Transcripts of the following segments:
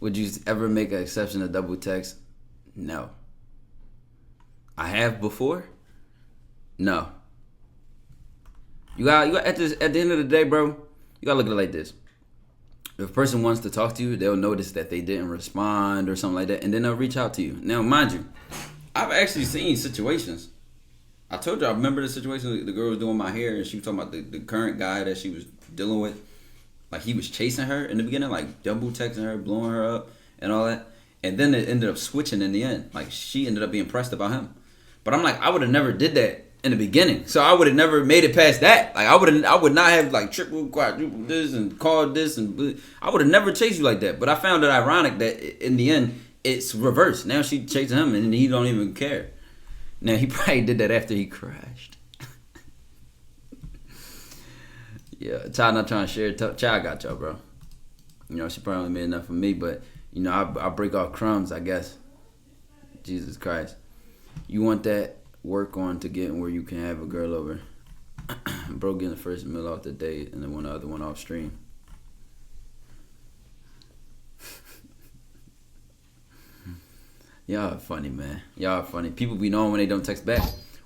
Would you ever make an exception to double text? No. I have before. No. You got at the end of the day, bro. You gotta look at it like this. If a person wants to talk to you, they'll notice that they didn't respond or something like that, and then they'll reach out to you. Now, mind you, I've actually seen situations. I told you, I remember the situation. The girl was doing my hair, and she was talking about the current guy that she was dealing with. Like, he was chasing her in the beginning, like double texting her, blowing her up, and all that. And then it ended up switching in the end. Like, she ended up being pressed about him. But I'm like, I would have never did that in the beginning. So I would have never made it past that. Like, I would not have like triple, quadruple this and called this, and I would have never chased you like that. But I found it ironic that in the end it's reversed. Now she chasing him and he don't even care. Now he probably did that after he crashed. Yeah, Child not trying to share. Child got y'all, bro. You know, she probably only made enough for me, but you know, I break off crumbs, I guess. Jesus Christ. You want that, work on to getting where you can have a girl over. Bro getting the first meal off the date and then the other one off stream. Y'all are funny, man. Y'all are funny. People be knowing when they don't text back.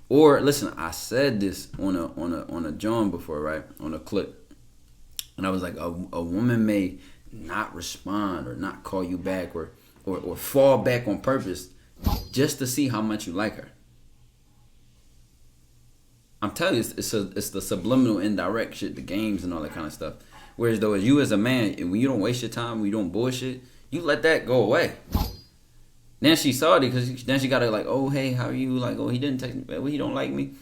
Or listen, I said this on a John before, right? On a clip. And I was like, a woman may not respond or not call you back or fall back on purpose just to see how much you like her. I'm telling you, it's the subliminal, indirect shit, the games and all that kind of stuff. Whereas though, as you as a man, when you don't waste your time, when you don't bullshit, you let that go away. Then she saw it because then she got it like, oh hey, how are you? Like, oh, he didn't text me back. Well, he don't like me.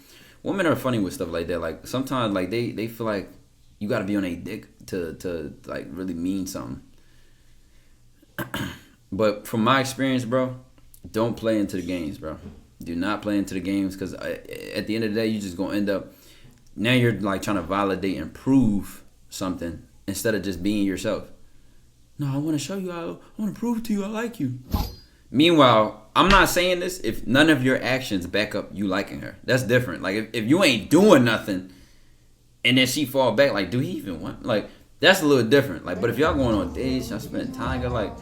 Women are funny with stuff like that. Like sometimes like they feel like you got to be on a dick to like really mean something. But from my experience, bro, don't play into the games, bro. Do not play into the games because at the end of the day, you just gonna end up. Now you're like trying to validate and prove something instead of just being yourself. No, I want to show you. I want to prove to you I like you. Meanwhile, I'm not saying this if none of your actions back up you liking her. That's different. Like if you ain't doing nothing, and then she fall back, like, do he even want? Like that's a little different. Like, but if y'all going on dates, y'all spending time, you're like,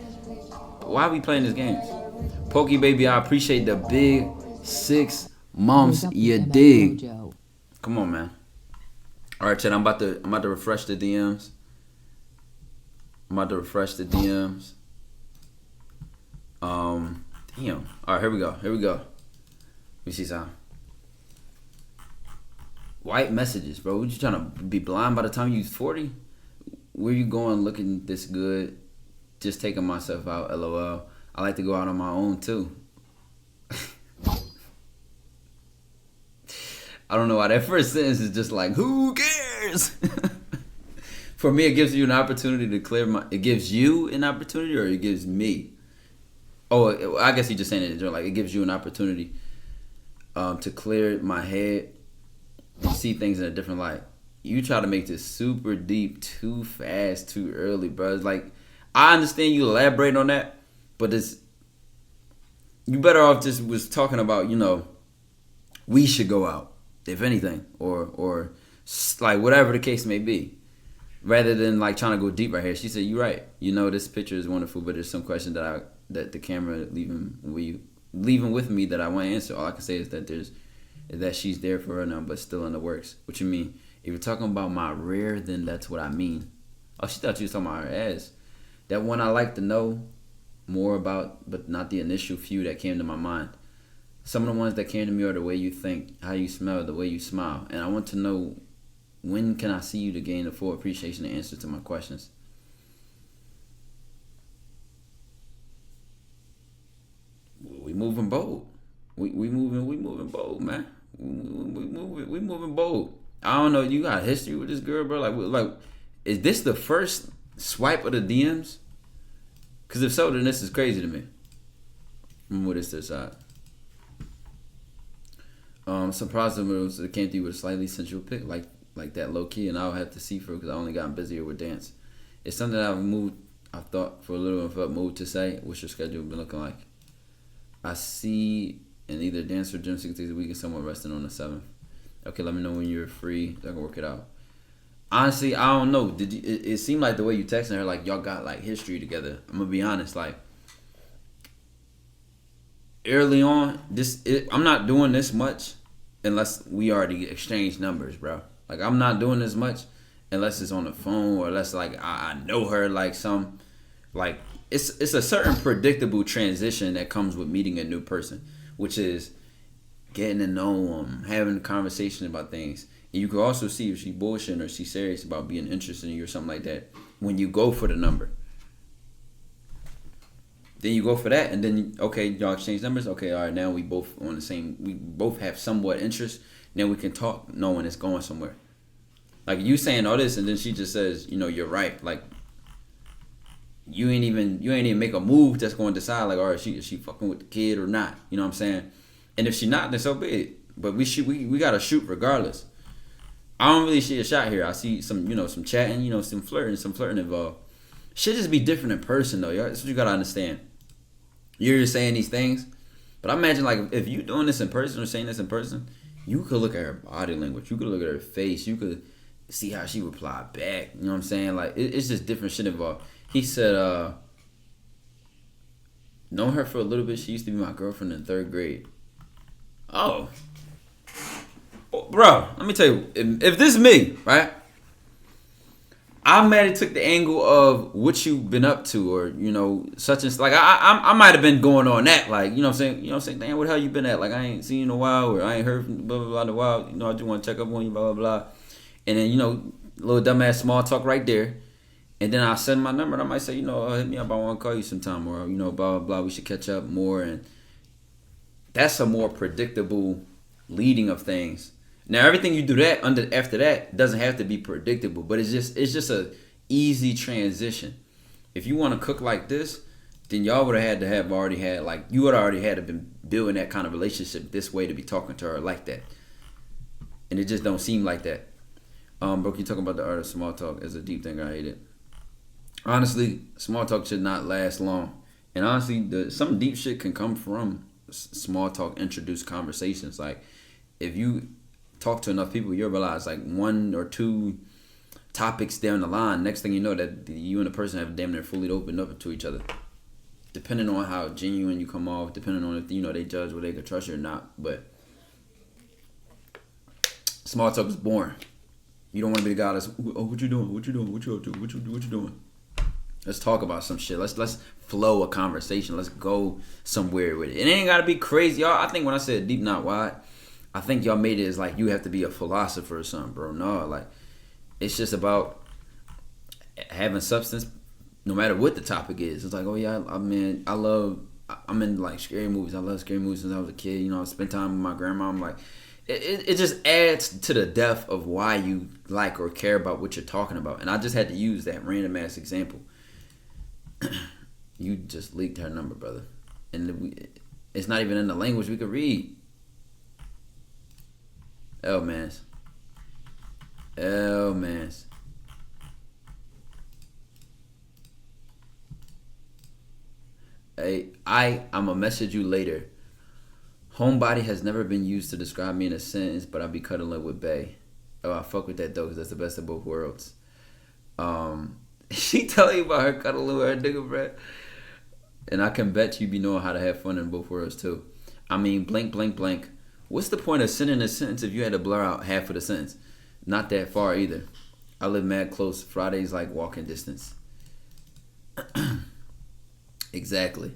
why are we playing these games? Pokey baby, I appreciate the big 6 months. You dig? Come on, man. All right, Chad. I'm about to refresh the DMs. Damn. All right, here we go. Let me see something. White messages, bro. What you trying to be blind by the time you 40? Where you going looking this good? Just taking myself out, LOL. I like to go out on my own too. I don't know why that first sentence is just like, who cares? For me, it gives you an opportunity to clear my. It gives you an opportunity, or it gives me. Oh, I guess you're just saying it. Like it gives you an opportunity to clear my head and see things in a different light. You try to make this super deep too fast, too early, bro. It's like I understand you elaborate on that, but it's you better off just was talking about we should go out, if anything, or like whatever the case may be, rather than like trying to go deep right here. She said, "You're right. This picture is wonderful, but there's some question that the camera leaving with me that I want to answer. All I can say is that she's there for her now, but still in the works." What you mean? If you're talking about my rear, then that's what I mean. Oh, she thought you was talking about her ass. That one I like to know more about, but not the initial few that came to my mind. Some of the ones that came to me are the way you think, how you smell, the way you smile. And I want to know, when can I see you to gain the full appreciation and answer to my questions? We moving bold. We moving bold, man. We moving bold. I don't know. You got history with this girl, bro? Like, is this the first swipe of the DMs? Because if so, then this is crazy to me. What is this side? Surprised them it came through with a slightly sensual pic, like that low key, and I'll have to see for because I only gotten busier with dance. It's something that I've thought for a little and felt moved to say. What's your schedule been looking like? I see in either dance or gym 6 days a week and somewhere resting on the 7th. Okay, let me know when you're free. I can work it out. Honestly, I don't know. Did you? It seemed like the way you texting her, like y'all got like history together. I'm gonna be honest. Like early on, I'm not doing this much unless we already exchanged numbers, bro. Like I'm not doing this much unless it's on the phone or unless like I know her like some like it's a certain predictable transition that comes with meeting a new person, which is getting to know them, having a conversation about things. And you can also see if she's bullshitting or she's serious about being interested in you or something like that when you go for the number. Then you go for that, and then okay, y'all exchange numbers. Okay, all right, now we both on the same. We both have somewhat interest. Now we can talk, knowing it's going somewhere. Like you saying all this, and then she just says, you're right. Like you ain't even make a move that's going to decide like, all right, is she fucking with the kid or not? You know what I'm saying? And if she not, then so be it. But we gotta shoot regardless. I don't really see a shot here. I see some some chatting, some flirting involved. Should just be different in person though. That's what you gotta understand. You're just saying these things, but I imagine like if you doing this in person or saying this in person, you could look at her body language. You could look at her face. You could see how she replied back. You know what I'm saying? Like it's just different shit involved. He said, known her for a little bit. She used to be my girlfriend in 3rd grade. Oh, bro, let me tell you, if this is me, right? I might have took the angle of what you've been up to, or such and like I might have been going on that, like what I'm saying, damn, what the hell you been at? Like I ain't seen you in a while, or I ain't heard from blah blah blah in a while. I just want to check up on you, blah blah blah, and then little dumbass small talk right there, and then I send my number, and I might say, hit me up, I want to call you sometime, or blah blah blah, we should catch up more, and that's a more predictable leading of things. Now everything you do after that doesn't have to be predictable, but it's just a easy transition. If you want to cook like this, then y'all would have already had like you would already had to been building that kind of relationship this way to be talking to her like that, and it just don't seem like that. Bro, you talking about the art of small talk as a deep thing. I hate it. Honestly, small talk should not last long, and honestly, some deep shit can come from small talk introduced conversations. Like if you talk to enough people, you'll realize like 1 or 2 topics down the line, next thing you know that you and the person have damn near fully opened up to each other, depending on how genuine you come off, depending on if they judge whether they could trust you or not. But small talk is boring. You don't want to be the guy that's, oh, what you doing, what you doing, what you up to, what you doing. Let's talk about some shit. Let's flow a conversation. Let's go somewhere with it. It ain't gotta be crazy, y'all. I think when I said deep, not wide, I think y'all made it as like you have to be a philosopher or something, bro. No, like it's just about having substance, no matter what the topic is. It's like, oh yeah, I'm in like scary movies. I love scary movies since I was a kid. I spent time with my grandma. I'm like, it just adds to the depth of why you like or care about what you're talking about. And I just had to use that random ass example. You just leaked her number, brother, and it's not even in the language we could read. L-mans. Hey, I'ma message you later. Homebody has never been used to describe me in a sentence, but I be cuddling with Bay. Oh, I fuck with that though, because that's the best of both worlds. She telling you about her cuddling with her nigga, bro. And I can bet you be knowing how to have fun in both worlds too. I mean, blank, blank, blank. What's the point of sending a sentence if you had to blur out half of the sentence? Not that far either. I live mad close. Friday's like walking distance. Exactly.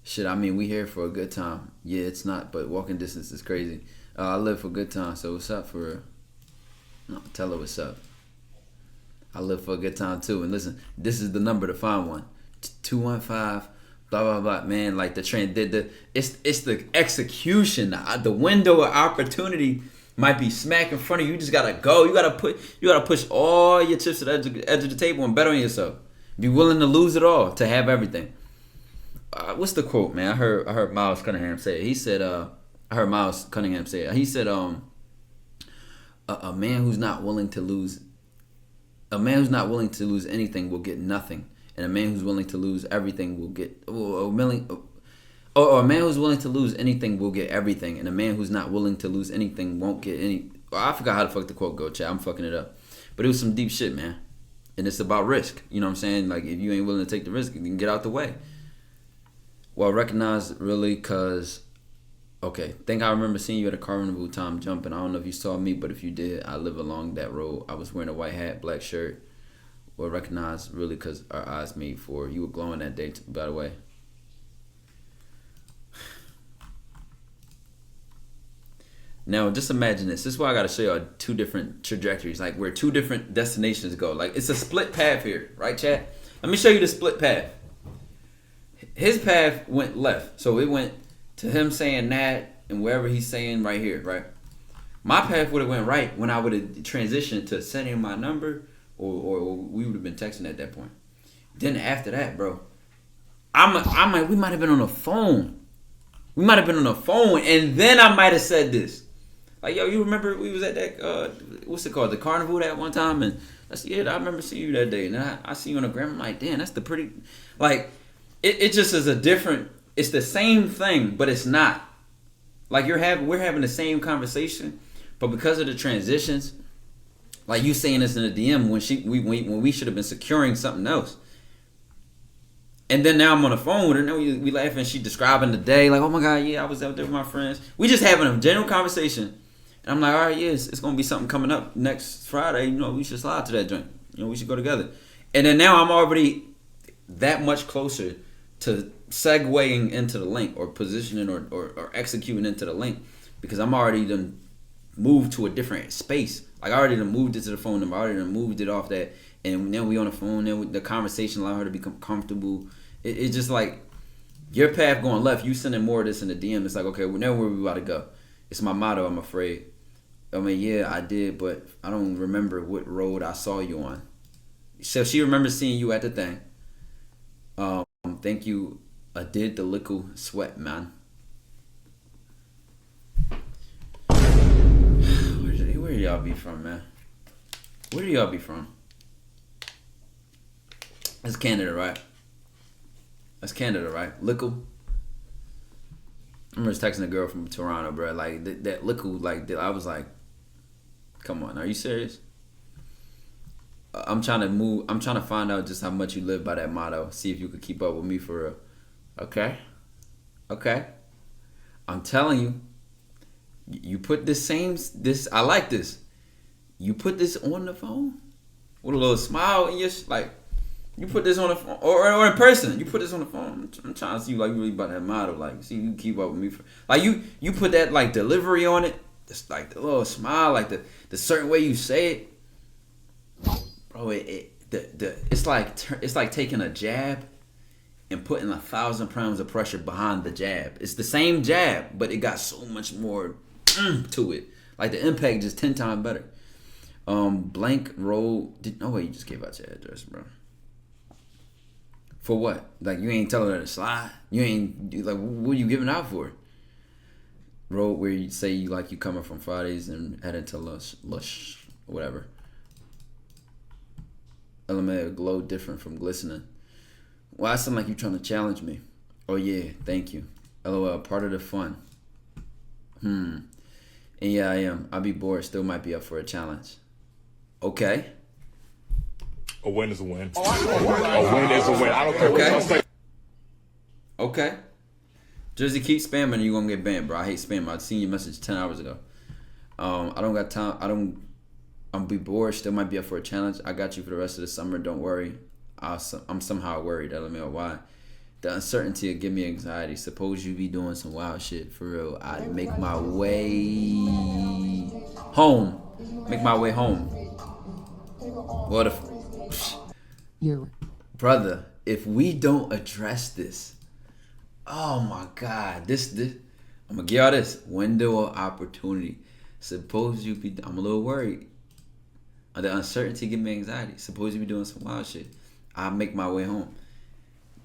Shit, I mean, we here for a good time. Yeah, it's not, but walking distance is crazy. I live for a good time, so what's up for real? No, tell her what's up. I live for a good time too. And listen, this is the number to find one. 215 blah blah blah. Man, like the trend it's the execution. The window of opportunity might be smack in front of you. You just gotta go. You gotta push all your chips to the edge of the table and bet on yourself. Be willing to lose it all to have everything. What's the quote, man? I heard Miles Cunningham say it. He said I heard Miles Cunningham say it. He said a man who's not willing to lose anything will get nothing. And a man who's willing to lose everything will get a man who's willing to lose anything will get everything, and a man who's not willing to lose anything won't get any. I forgot how the fuck the quote go, chat. I'm fucking it up. But it was some deep shit, man. And it's about risk. You know what I'm saying? Like, if you ain't willing to take the risk, you can get out the way. Well, recognize really because, okay, think I remember seeing you at a carnival time jumping. I don't know if you saw me, but if you did, I live along that road. I was wearing a white hat, black shirt. Well, recognize really because our eyes meet for you were glowing that day, by the way. Now, just imagine this. This is why I got to show y'all two different trajectories, like where two different destinations go. Like, it's a split path here, right, chat? Let me show you the split path. His path went left. So it went to him saying that and wherever he's saying right here, right? My path would have went right when I would have transitioned to sending my number or we would have been texting at that point. Then after that, bro, we might have been on the phone. We might have been on the phone and then I might have said this. Like, yo, you remember we was at that, what's it called, the carnival that one time? And I remember seeing you that day. And then I see you on the gram. I'm like, damn, that's the pretty, like, it just is a different, it's the same thing, but it's not. Like, we're having the same conversation, but because of the transitions, like you saying this in a DM when we should have been securing something else. And then now I'm on the phone with her. Now we laughing. She describing the day. Like, oh my God, yeah, I was out there with my friends. We just having a general conversation. And I'm like, all right, yes, it's going to be something coming up next Friday. You know, we should slide to that joint. You know, we should go together. And then now I'm already that much closer to segueing into the link or positioning or executing into the link because I'm already done moved to a different space. Like, I already done moved it to the phone number. I already done moved it off that. And then we on the phone. Then the conversation allowed her to become comfortable. It's just like your path going left. You sending more of this in the DM. It's like, okay, well, now where we about to go? It's my motto, I'm afraid. I mean, yeah, I did, but I don't remember what road I saw you on. So she remembers seeing you at the thing. Thank you. I did the little sweat, man. Where do y'all be from, man? Where do y'all be from? That's Canada, right? That's Canada, right? Lickle. I remember texting a girl from Toronto, bro. Like, that Lickle, like, I was like, come on, are you serious? I'm trying to find out just how much you live by that motto. See if you could keep up with me for real. Okay? I'm telling you, you put this, I like this. You put this on the phone with a little smile in your, like, you put this on the phone, or in person. You put this on the phone. I'm trying to see, like, really about that motto. Like, see, you keep up with me. Like, you put that, like, delivery on it. Just, like, the little smile, like, the certain way you say it. Bro, it's like taking a jab and putting 1,000 pounds of pressure behind the jab. It's the same jab, but it got so much more to it. Like, the impact is just 10 times better. Blank roll. Oh, wait, you just gave out your address, bro. For what? Like, you ain't telling her to slide? You ain't, like, what are you giving out for? Road where you say you coming from Fridays and heading to lush, whatever. Element of glow different from glistening. Well, I sound like you trying to challenge me. Oh yeah, thank you. LOL, part of the fun. And yeah, I am. I'll be bored. Still might be up for a challenge. Okay. A win is a win. A win is a win. I don't care what y'all say. Okay. Jersey, keep spamming and you're going to get banned, bro. I hate spam. I seen your message 10 hours ago. I don't got time. I'm be bored. Still might be up for a challenge. I got you for the rest of the summer. Don't worry. I'm somehow worried. Let me know why. The uncertainty will give me anxiety. Suppose you be doing some wild shit. For real. I make my way home. Make my way home. What if... Brother, if we don't address this... Oh my God, this I'm gonna give y'all this window of opportunity. Suppose you be, I'm a little worried. The uncertainty give me anxiety. Suppose you be doing some wild shit. I'll make my way home.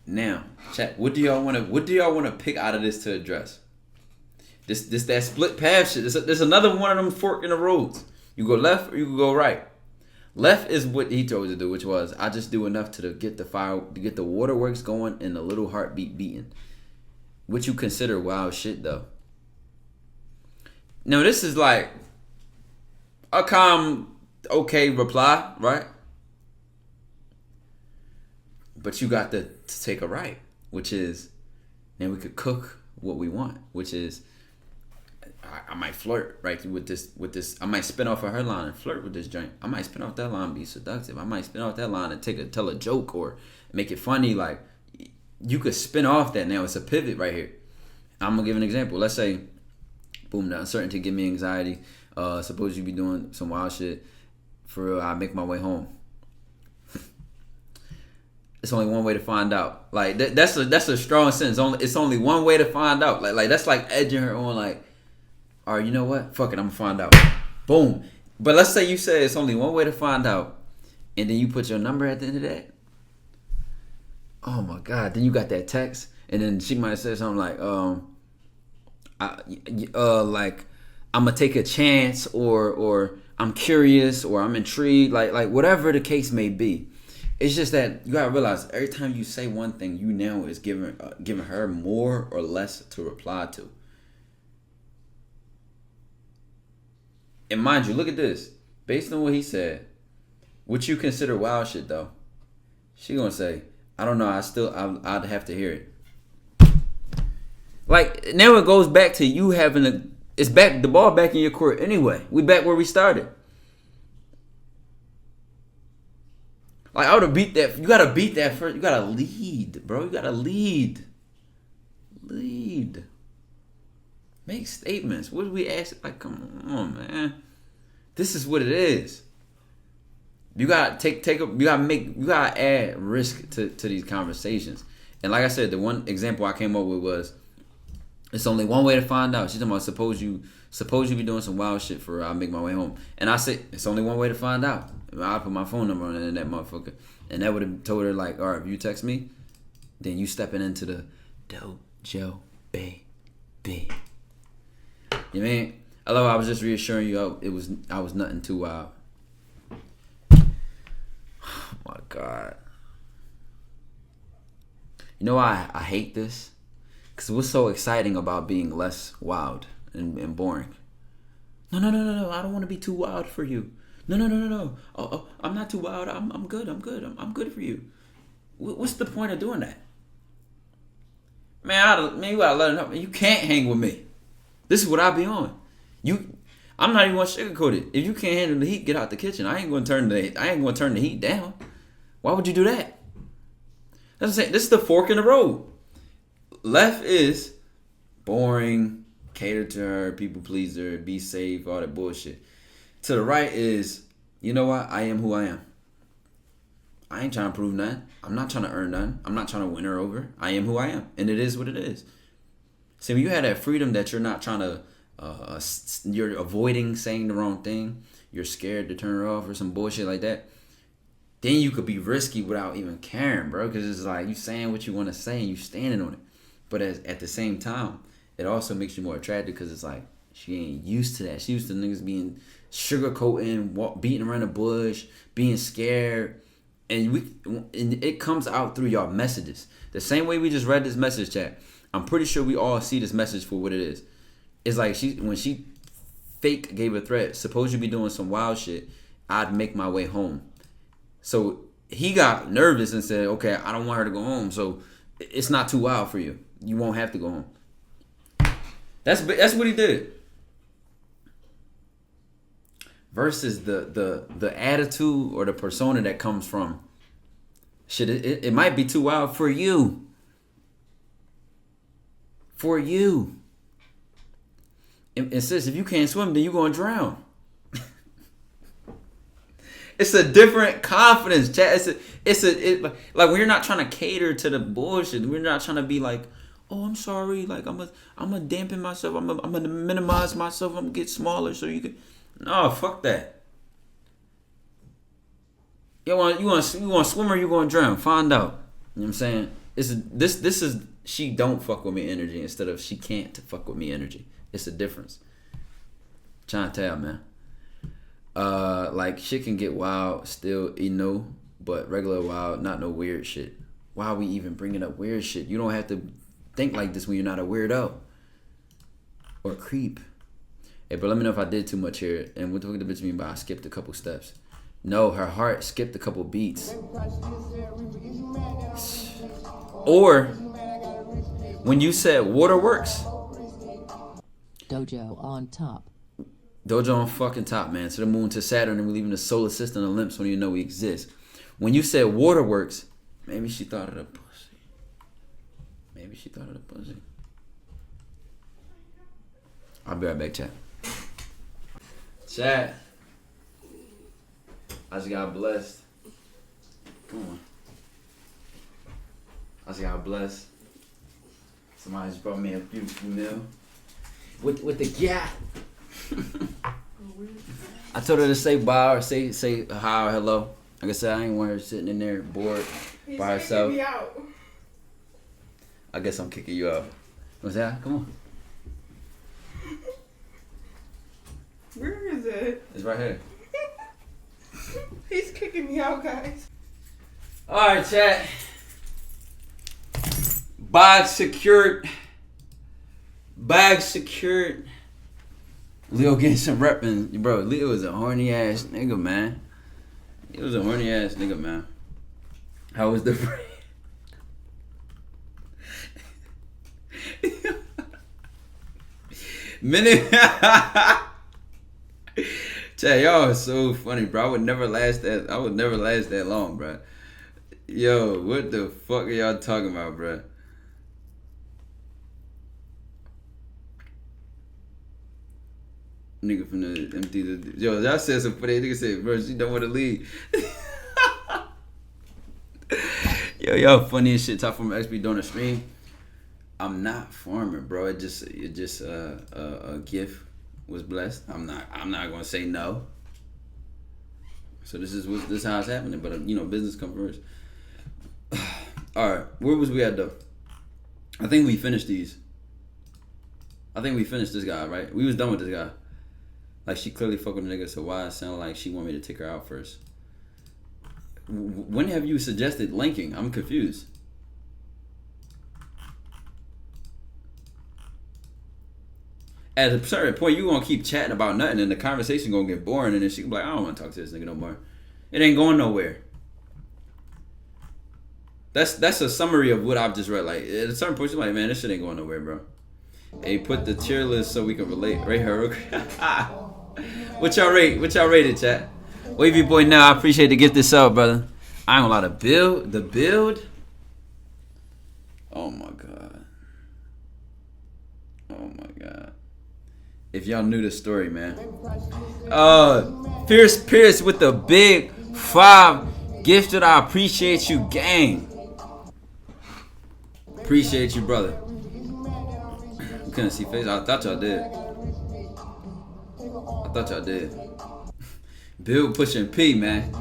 Now, chat. What do y'all want to pick out of this to address? This that split path shit. There's another one of them fork in the roads. You go left or you can go right. Left is what he told you to do, which was I just do enough to get the waterworks going and the little heartbeat beating. What you consider wild shit, though. Now, this is like a calm okay reply, right? But you got to take a right, which is, then we could cook what we want, which is, I might flirt right with this. I might spin off of her line and flirt with this joint. I might spin off that line and be seductive. I might spin off that line and tell a joke or make it funny. Like, you could spin off that now. It's a pivot right here. I'm gonna give an example. Let's say, boom, the uncertainty give me anxiety. Suppose you be doing some wild shit. For real, I make my way home. It's only one way to find out. Like that's a strong sentence. It's only one way to find out. Like that's like edging her on. Like, all right, you know what? Fuck it, I'm gonna find out. Boom. But let's say you say it's only one way to find out, and then you put your number at the end of that. Oh my God! Then you got that text, and then she might say something like, like I'm gonna take a chance, or I'm curious, or I'm intrigued, like whatever the case may be. It's just that you gotta realize every time you say one thing, you now is giving her more or less to reply to. And mind you, look at this. Based on what he said, what you consider wild shit though, she gonna say, I don't know. I'd have to hear it. Like now it goes back to you having the ball back in your court anyway. We back where we started. Like, I would have beat that. You gotta beat that first. You gotta lead, bro. You gotta lead. Lead. Make statements. What do we ask? Like, come on, man. This is what it is. You gotta you gotta add risk to these conversations. And like I said, the one example I came up with was, it's only one way to find out. She's talking about suppose you be doing some wild shit for I'll make my way home. And I said, it's only one way to find out. I'll put my phone number on that motherfucker. And that would have told her, like, all right, if you text me, then you stepping into the Dojo, baby. You mean? I love how I was just reassuring you I was nothing too wild. Oh my God. You know why I hate this? Because what's so exciting about being less wild and boring? No. I don't want to be too wild for you. No. Oh, I'm not too wild. I'm good. I'm good for you. What's the point of doing that? Man, you gotta let it know. You can't hang with me. This is what I be on. I'm not even gonna sugarcoat it. If you can't handle the heat, get out the kitchen. I ain't gonna turn the heat down. Why would you do that? That's what I'm saying. This is the fork in the road. Left is boring, cater to her, people pleaser, be safe, all that bullshit. To the right is, you know what? I am who I am. I ain't trying to prove nothing. I'm not trying to earn nothing. I'm not trying to win her over. I am who I am. And it is what it is. See, when you have that freedom that you're not trying to, you're avoiding saying the wrong thing, you're scared to turn her off or some bullshit like that, then you could be risky without even caring, bro. Because it's like you saying what you want to say and you standing on it. But at the same time, it also makes you more attractive because it's like, she ain't used to that. She used to niggas being sugarcoating, beating around the bush, being scared. And it comes out through y'all messages. The same way we just read this message chat, I'm pretty sure we all see this message for what it is. It's like when she fake gave a threat, suppose you be doing some wild shit, I'd make my way home. So he got nervous and said, okay, I don't want her to go home, so it's not too wild for you. You won't have to go home. That's what he did. Versus the attitude or the persona that comes from, shit, it might be too wild for you. For you. And sis, if you can't swim, then you're going to drown. It's a different confidence, chat. Like when you're not trying to cater to the bullshit. We're not trying to be like, oh, I'm sorry. Like I'm gonna dampen myself. I'm gonna minimize myself. I'm gonna get smaller so you can. No, fuck that. You want to swim or you going to drown? Find out. You know what I'm saying? This is she don't fuck with me energy instead of she can't fuck with me energy. It's a difference. Trying to tell, man. Like shit can get wild still, but regular wild, not no weird shit. Why are we even bringing up weird shit? You don't have to think like this when you're not a weirdo or creep. Hey, bro, let me know if I did too much here. And what the fuck the bitch mean by I skipped a couple steps? No, her heart skipped a couple beats. Or when you said waterworks. Dojo on top. Dojo on fucking top, man. To the moon, to Saturn, and we leaving the solar system and limps when you know we exist. When you said waterworks, maybe she thought of the pussy. Maybe she thought of the pussy. I'll be right back, chat. Chat. I just got blessed. Come on. I just got blessed. Somebody just brought me a beautiful meal. With the gap. I told her to say bye or say hi or hello. Like I said, I ain't want her sitting in there bored by herself. Me out. I guess I'm kicking you out. What's that? Come on. Where is it? It's right here. He's kicking me out, guys. Alright, chat. Bag secured. Leo getting some repping. Bro, Leo is a horny ass nigga, man. He was a horny ass nigga, man. How was the break? Minute. Chat, y'all are so funny, bro. I would never last that long, bro. Yo, what the fuck are y'all talking about, bro? Nigga from the empty the yo, y'all said some funny. Nigga said, bro, she don't want to leave. Yo, y'all funny as shit. Top from XP doing a stream. I'm not farming, bro. It just a gift was blessed. I'm not gonna say no. So this is how it's happening. But you know, business comes first. All right, where was we at though? I think we finished these. I think we finished this guy, right? We was done with this guy. Like, she clearly fuck with a nigga, so why it sound like she want me to take her out first? When have you suggested linking? I'm confused. At a certain point, you gonna keep chatting about nothing, and the conversation gonna get boring, and then she gonna be like, I don't want to talk to this nigga no more. It ain't going nowhere. That's a summary of what I've just read. Like, at a certain point, she's like, man, this shit ain't going nowhere, bro. Hey, put the tier list so we can rate her. What y'all rated, chat? Wavy boy, now I appreciate the gift this up, brother. I ain't gonna lie, the build. Oh my god. Oh my god. If y'all knew the story, man. Fierce Pierce with the big 5 gifted. I appreciate you, gang. Appreciate you, brother. You couldn't see face. I thought y'all did. Bill pushing P, man.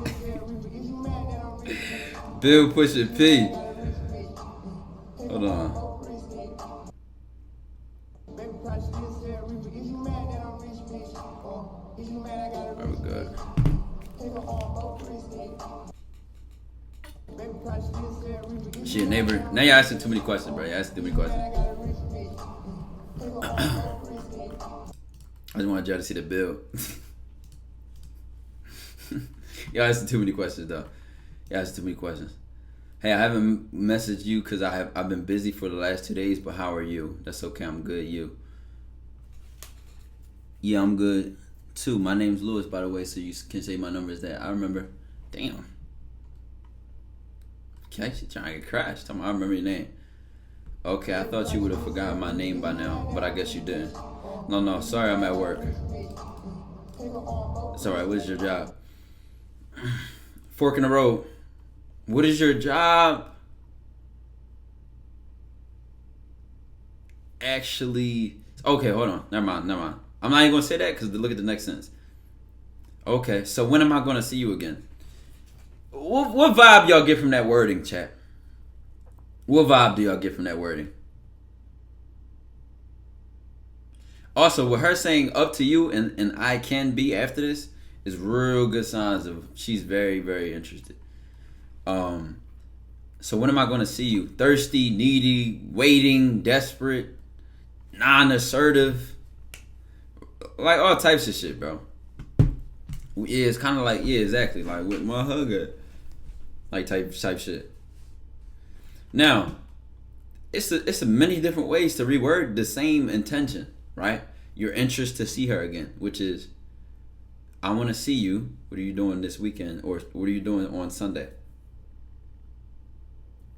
Bill pushing P. Hold on. Alright, we're good. She a neighbor. Now you're asking too many questions, bro. You're asking too many questions. I just wanted y'all to see the bill. Y'all asking too many questions, though. Y'all asking too many questions. Hey, I haven't messaged you because I've been busy for the last 2 days, but how are you? That's okay, I'm good. You? Yeah, I'm good, too. My name's Lewis, by the way, so you can say my number is that. I remember. Damn. Okay, she trying to get crashed. I remember your name. Okay, I thought you would have forgotten my name by now, but I guess you didn't. No, sorry, I'm at work. It's alright, what is your job? Fork in the road. What is your job? Actually, okay, hold on. Never mind. I'm not even gonna say that because look at the next sentence. Okay, so when am I gonna see you again? What vibe y'all get from that wording, chat? What vibe do y'all get from that wording? Also, with her saying up to you and I can be after this is real good signs of she's very, very interested. So when am I going to see you? Thirsty, needy, waiting, desperate, non-assertive, like all types of shit, bro. Yeah, it's kind of like, yeah, exactly, like with my hug at, like type shit. Now, it's a many different ways to reword the same intention, right? Your interest to see her again, which is, I want to see you. What are you doing this weekend, or what are you doing on Sunday?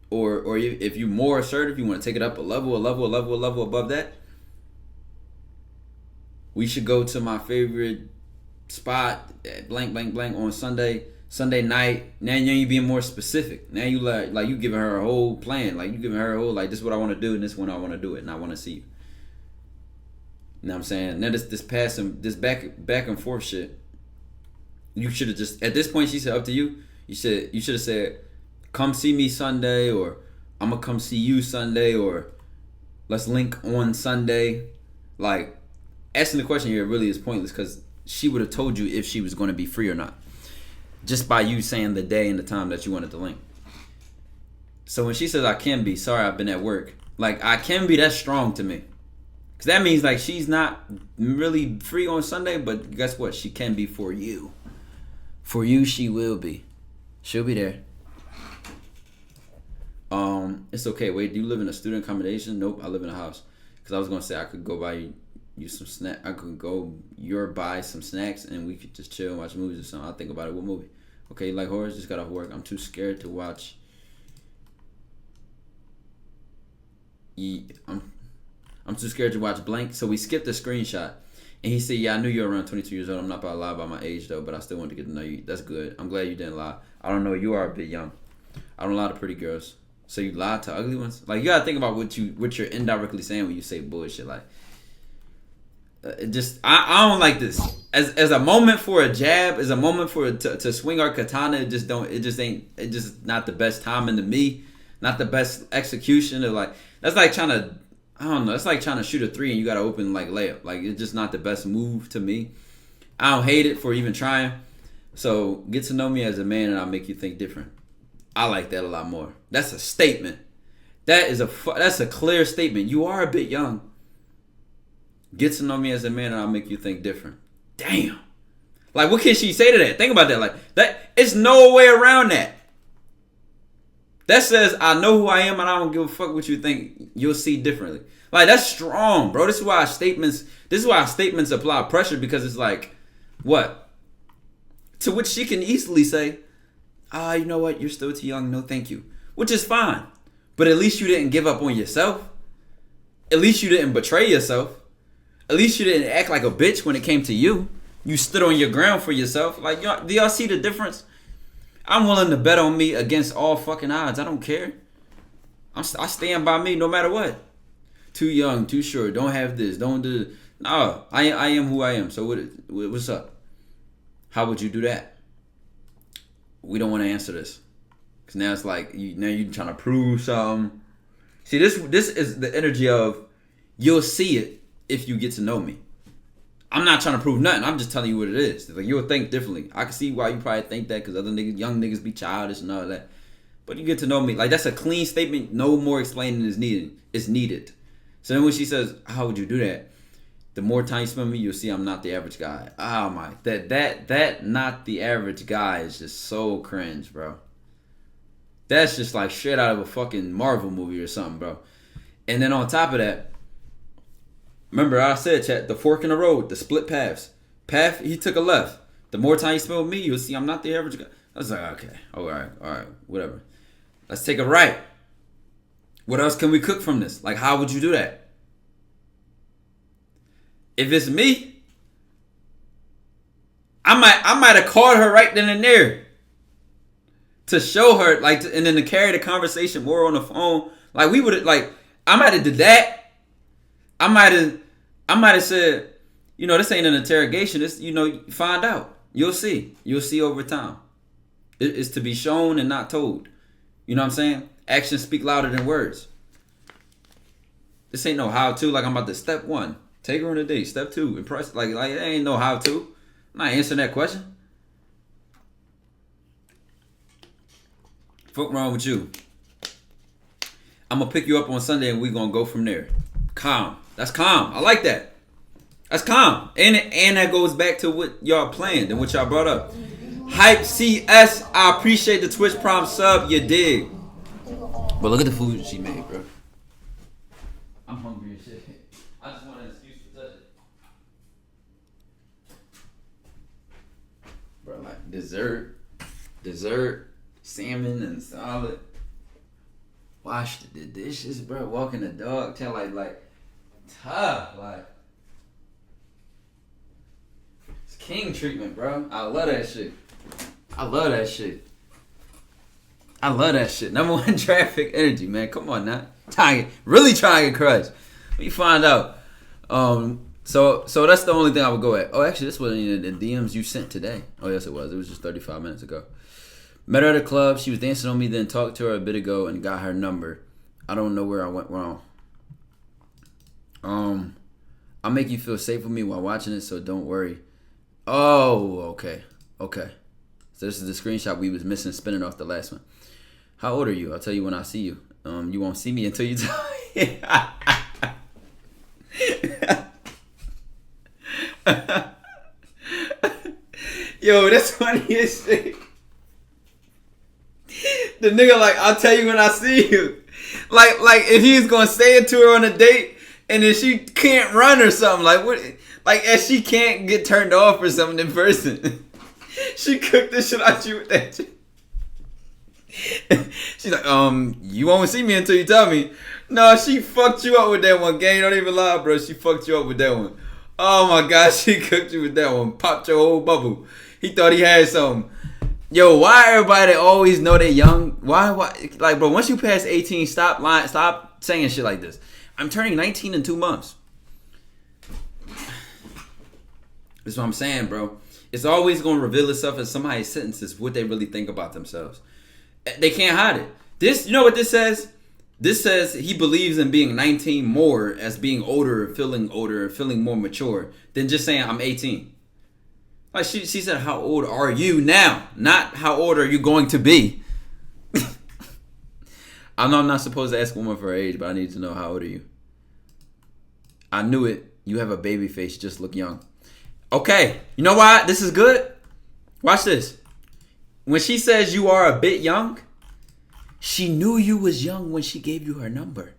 Or if you're more assertive, you want to take it up a level above that. We should go to my favorite spot at blank on Sunday night. Now you being more specific. Now you like you giving her a whole plan. Like you giving her a whole, like, this is what I want to do and this is when I want to do it and I want to see you. You know what I'm saying? Now this back and forth shit. You should have just, at this point, she said, up to you. You should have said, come see me Sunday, or I'm gonna come see you Sunday, or let's link on Sunday. Like, asking the question here really is pointless because she would have told you if she was going to be free or not, just by you saying the day and the time that you wanted to link. So when she says, I can be, sorry, I've been at work. Like, I can be, that's strong to me. Because that means, like, she's not really free on Sunday, but guess what? She can be for you. For you, she will be. She'll be there. It's okay. Wait, do you live in a student accommodation? Nope, I live in a house. Because I was going to say I could go buy you some snack. I could go buy some snacks and we could just chill and watch movies or something. I'll think about it. What movie? Okay, you like horror? Just got off work. I'm too scared to watch. I'm too scared to watch blank. So we skipped the screenshot. And he said, yeah, I knew you were around 22 years old. I'm not about to lie about my age, though, but I still wanted to get to know you. That's good. I'm glad you didn't lie. I don't know. You are a bit young. I don't lie to pretty girls. So you lied to ugly ones? Like, you got to think about what you're indirectly saying when you say bullshit. Like, I don't like this. As a moment for a jab, as a moment for to swing our katana, it's just not the best timing to me. Not the best execution. Of, like, that's like trying to, I don't know. It's like trying to shoot a three and you got to open like layup. Like, it's just not the best move to me. I don't hate it for even trying. So get to know me as a man and I'll make you think different. I like that a lot more. That's a statement. That's a clear statement. You are a bit young. Get to know me as a man and I'll make you think different. Damn. Like, what can she say to that? Think about that. Like, that, it's no way around that. That says, I know who I am and I don't give a fuck what you think. You'll see differently. Like, that's strong, bro. This is why statements apply pressure, because it's like, what? To which she can easily say, you know what? You're still too young. No, thank you. Which is fine. But at least you didn't give up on yourself. At least you didn't betray yourself. At least you didn't act like a bitch when it came to you. You stood on your ground for yourself. Like, do y'all see the difference? I'm willing to bet on me against all fucking odds. I don't care. I stand by me no matter what. Too young, too short. Don't have this. Don't do this. No, I am who I am. So what's up? How would you do that? We don't want to answer this. Because now it's like, now you're trying to prove something. See, this is the energy of, you'll see it if you get to know me. I'm not trying to prove nothing. I'm just telling you what it is. Like, you'll think differently. I can see why you probably think that, because other niggas, young niggas be childish and all that. But you get to know me. Like, that's a clean statement. No more explaining is needed. It's needed. So then when she says, how would you do that? The more time you spend with me, you'll see I'm not the average guy. Oh my, that not the average guy is just so cringe, bro. That's just like straight out of a fucking Marvel movie or something, bro. And then on top of that, remember I said, chat, the fork in the road, the split paths. Path, he took a left. The more time you spend with me, you'll see I'm not the average guy. I was like, okay, all right, whatever. Let's take a right. What else can we cook from this? Like, how would you do that? If it's me, I might have called her right then and there to show her, like, and then to carry the conversation more on the phone. Like, we would have, like, I might have did that. I might have said, this ain't an interrogation. It's, find out. You'll see. You'll see over time. It's to be shown and not told. You know what I'm saying? Actions speak louder than words. This ain't no how to. Like, I'm about to step one. Take her on a date. Step two, impress. Like it ain't no how to. I'm not answering that question. Fuck wrong with you? I'm gonna pick you up on Sunday and we gonna go from there. Calm. That's calm. I like that. That's calm. And that goes back to what y'all planned and what y'all brought up. Hype CS, I appreciate the Twitch Prime sub, you dig. But look at the food she made, bro. I'm hungry as shit. I just want an excuse to touch it. Bro, like dessert, salmon and salad. Washed the dishes, bro. Walking the dog, tell like tough, like it's king treatment, bro. I love that shit. Number one traffic energy, man. Come on now. Really trying to crush. We find out. So that's the only thing I would go at. Oh, actually, this wasn't even the DMs you sent today. Oh, yes, it was. It was just 35 minutes ago. Met her at a club. She was dancing on me, then talked to her a bit ago and got her number. I don't know where I went wrong. I'll make you feel safe with me while watching it, so don't worry. Oh, okay. So this is the screenshot we was missing, spinning off the last one. How old are you? I'll tell you when I see you. You won't see me until you tell me. Yo, that's funny as shit. The nigga like, I'll tell you when I see you. Like if he's gonna say it to her on a date and then she can't run or something. Like what? Like as she can't get turned off or something in person. She cooked the shit out you with that shit. She's like, you won't see me until you tell me. No, she fucked you up with that one, gang. Don't even lie, bro. She fucked you up with that one. Oh my God, she cooked you with that one. Popped your whole bubble. He thought he had something. Yo, why everybody always know they young? Why? Like, bro, once you pass 18, stop lying. Stop saying shit like this. I'm turning 19 in 2 months. That's what I'm saying, bro. It's always going to reveal itself as somebody's sentences, what they really think about themselves. They can't hide it. This, you know what this says? This says he believes in being 19 more as being older, feeling more mature than just saying I'm 18. Like she said, how old are you now? Not how old are you going to be? I know I'm not supposed to ask a woman for her age, but I need to know how old are you? I knew it. You have a baby face. Just look young. Okay. You know why? This is good. Watch this. When she says you are a bit young, she knew you was young when she gave you her number.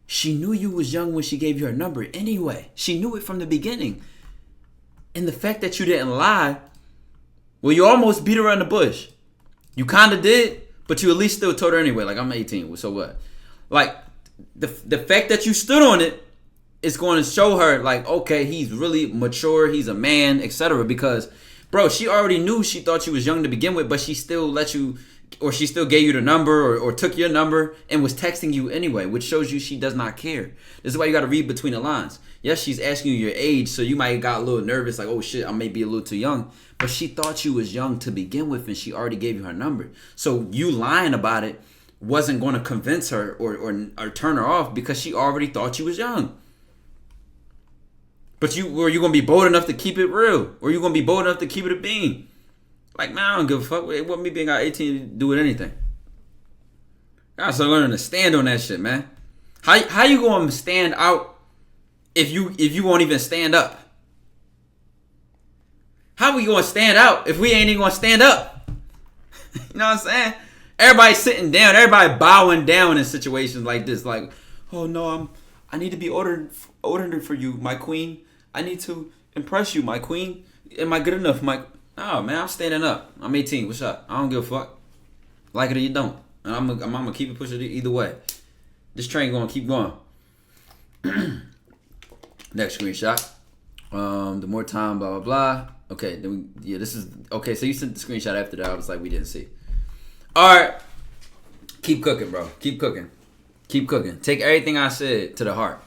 She knew you was young when she gave you her number anyway. She knew it from the beginning. And the fact that you didn't lie, well, you almost beat around the bush. You kind of did, but you at least still told her anyway. Like, I'm 18, so what? Like, the fact that you stood on it is going to show her, like, okay, he's really mature, he's a man, etc. Because, bro, she already knew she thought you was young to begin with, but she still let you, or she still gave you the number or took your number and was texting you anyway, which shows you she does not care. This is why you got to read between the lines. Yes, she's asking you your age, so you might have got a little nervous, like, oh shit, I may be a little too young. But she thought you was young to begin with, and she already gave you her number. So you lying about it wasn't going to convince her or turn her off because she already thought you was young. But were you going to be bold enough to keep it real? Or you going to be bold enough to keep it a bean? Like, man, I don't give a fuck. What me being out 18 to do with anything? Gotta start learning to stand on that shit, man. How you going to stand out if you won't even stand up? How we going to stand out if we ain't even going to stand up? You know what I'm saying? Everybody sitting down, everybody bowing down in situations like this. Like, oh no, I need to be older for you, my queen. I need to impress you, my queen. Am I good enough, my? Oh man, I'm standing up. I'm 18. What's up? I don't give a fuck. Like it or you don't. And I'm gonna keep it pushing either way. This train gonna keep going. Next screenshot. The more time, blah blah blah. Okay, then this is okay. So you sent the screenshot after that. I was like, we didn't see. All right, keep cooking, bro. Keep cooking. Keep cooking. Take everything I said to the heart.